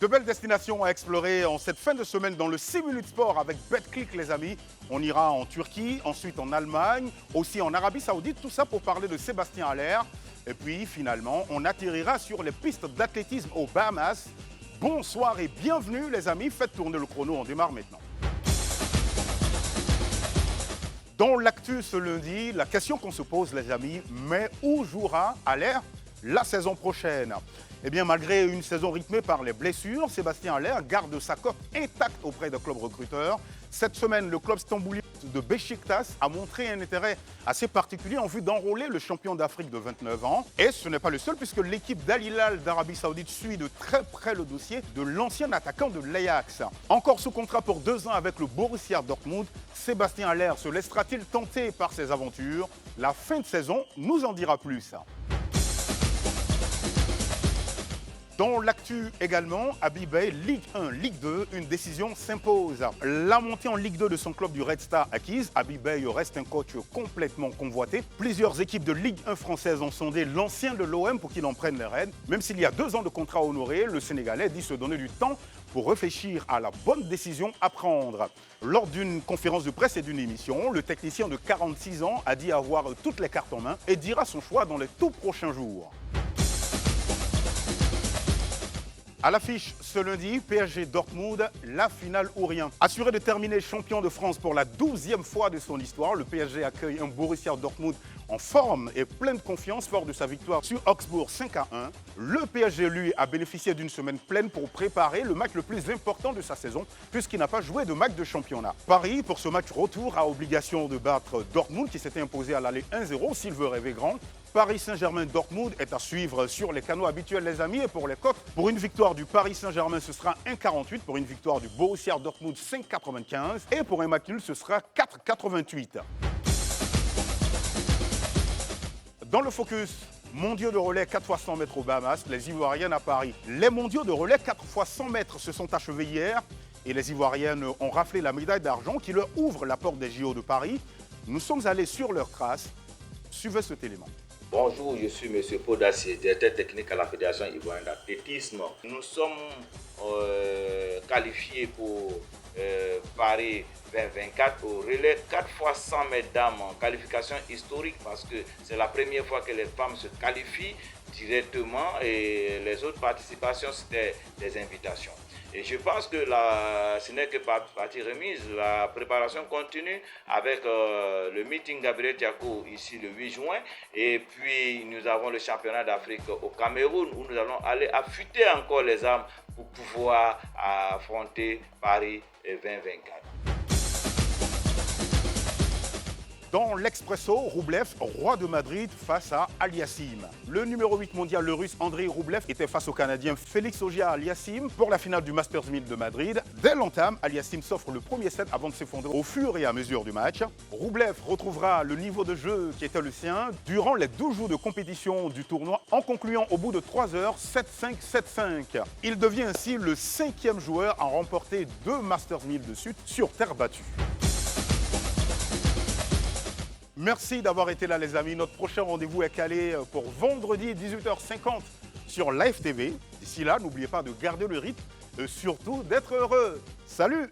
belles destinations à explorer en cette fin de semaine dans le 6 minutes sport avec BetClick, les amis. On ira en Turquie, ensuite en Allemagne, aussi en Arabie Saoudite, tout ça pour parler de Sébastien Haller. Et puis finalement, on atterrira sur les pistes d'athlétisme aux Bahamas. Bonsoir et bienvenue, les amis. Faites tourner le chrono, on démarre maintenant. Dans l'actu ce lundi, la question qu'on se pose, les amis, mais où jouera Haller la saison prochaine? Eh bien, malgré une saison rythmée par les blessures, Sébastien Haller garde sa cote intacte auprès des clubs recruteurs. Cette semaine, le club stamboulien de Beşiktaş a montré un intérêt assez particulier en vue d'enrôler le champion d'Afrique de 29 ans. Et ce n'est pas le seul, puisque l'équipe d'Al Hilal d'Arabie Saoudite suit de très près le dossier de l'ancien attaquant de l'Ajax. Encore sous contrat pour 2 ans avec le Borussia Dortmund, Sébastien Haller se laissera-t-il tenter par ses aventures? La fin de saison nous en dira plus. Dans l'actu également, Habib Beye, Ligue 1, Ligue 2, une décision s'impose. La montée en Ligue 2 de son club du Red Star acquise, Habib Beye reste un coach complètement convoité. Plusieurs équipes de Ligue 1 française ont sondé l'ancien de l'OM pour qu'il en prenne les rênes. Même s'il y a 2 ans de contrat honoré, le Sénégalais dit se donner du temps pour réfléchir à la bonne décision à prendre. Lors d'une conférence de presse et d'une émission, le technicien de 46 ans a dit avoir toutes les cartes en main et dira son choix dans les tout prochains jours. À l'affiche ce lundi, PSG Dortmund, la finale ou rien. Assuré de terminer champion de France pour la 12e fois de son histoire, le PSG accueille un Borussia Dortmund en forme et plein de confiance fort de sa victoire sur Augsbourg 5-1. Le PSG, lui, a bénéficié d'une semaine pleine pour préparer le match le plus important de sa saison, puisqu'il n'a pas joué de match de championnat. Paris, pour ce match retour, a obligation de battre Dortmund, qui s'était imposé à l'aller 1-0 s'il veut rêver grand. Paris Saint-Germain-Dortmund est à suivre sur les canaux habituels, les amis. Et pour les cotes, pour une victoire du Paris Saint-Germain, ce sera 1,48. Pour une victoire du Borussia Dortmund, 5,95. Et pour un match nul, ce sera 4,88. Dans le focus, mondiaux de relais 4 x 100 mètres aux Bahamas, les Ivoiriennes à Paris. Les mondiaux de relais 4 x 100 mètres se sont achevés hier et les Ivoiriennes ont raflé la médaille d'argent qui leur ouvre la porte des JO de Paris. Nous sommes allés sur leurs traces. Suivez cet élément. Bonjour, je suis M. Podassi, directeur technique à la Fédération ivoirienne d'athlétisme. Nous sommes qualifiés pour Paris 2024 au relais 4 x 100 mètres dames en qualification historique parce que c'est la première fois que les femmes se qualifient directement et les autres participations c'était des invitations. Et je pense que ce n'est que partie remise, la préparation continue avec le meeting Gabriel Tiako ici le 8 juin. Et puis nous avons le championnat d'Afrique au Cameroun où nous allons aller affûter encore les armes pour pouvoir affronter Paris 2024. Dans l'Expresso, Roublev, roi de Madrid face à Aliassim. Le numéro 8 mondial, le russe Andrei Roublev, était face au Canadien Félix Auger-Aliassime pour la finale du Masters 1000 de Madrid. Dès l'entame, Aliassime s'offre le premier set avant de s'effondrer au fur et à mesure du match. Roublev retrouvera le niveau de jeu qui était le sien durant les 12 jours de compétition du tournoi en concluant au bout de 3 heures 7-5, 7-5. Il devient ainsi le 5e joueur à remporter 2 Masters 1000 de suite sur terre battue. Merci d'avoir été là, les amis. Notre prochain rendez-vous est calé pour vendredi 18h50 sur Live TV. D'ici là, n'oubliez pas de garder le rythme et surtout d'être heureux. Salut!